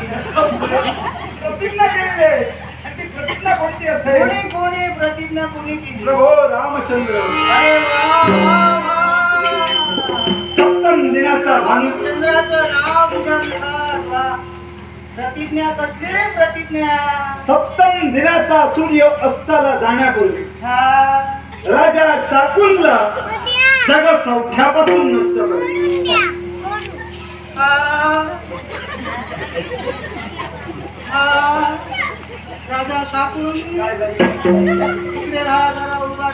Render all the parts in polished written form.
प्रतिज्ञा केलेली आहे. आणि ती प्रतिज्ञा कोणती असेल? कोणी प्रतिज्ञा कोणी केली? प्रभो रामचंद्र. अरे वा वा वा. सप्तम दिनाचा भानु रामचंद्राचं नाव सांगतात वा. प्रतिज्ञा कसली रे प्रतिज्ञा? सप्तम दिनाचा सूर्य अस्ताला जाण्यापूर्वी हा राजा शाकुंतला जग सौख्यापासून नष्ट करेल. राजा शाकून काय झालं? इकडे राहा जरा उभा.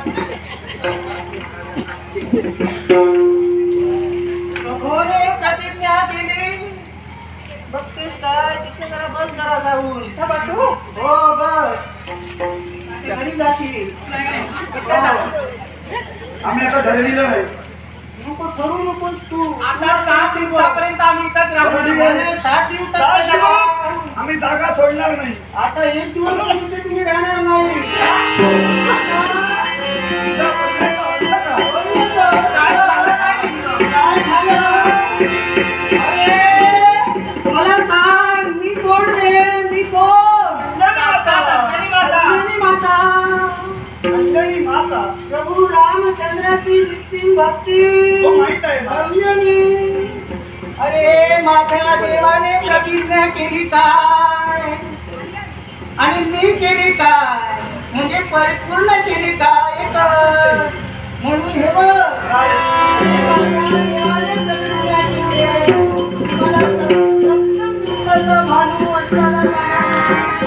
घोरे प्रतिज्ञा केली. बघतेस काय तिथे जरा बस जरा जाऊन इथं बसू. हो बस ते घरी जाशील. आम्ही आता ठरलेलं आहे. नको ठरू नकोस तू. आता 7 दिवसापर्यंत आम्ही इथंच राहणार आहे. 7 दिवसात कशाला? आम्ही जागा सोडणार नाही. आता 1 दिवस म्हणजे तुम्ही राहणार नाही. तुझ्या पत्नीला वाटलं का? काय झालं काय नेमकं? काय झालं? अरे मला सांग मी कोण रे? मी कोण? अंजनी माता. अंजनी माता. अंजनी माता. प्रभू रामचंद्राची निस्सीम भक्ती. तो माहित आहे ना? अंजनी. अरे माझ्या देवाने प्रतिज्ञा केली काय आणि मी केली काय म्हणजे परिपूर्ण केली काय तर म्हणून हे बघ माझ्या देवाने प्रतिज्ञा केली आहे. मला सप्तम दिवसाचं भानू अस्ताला जाणार.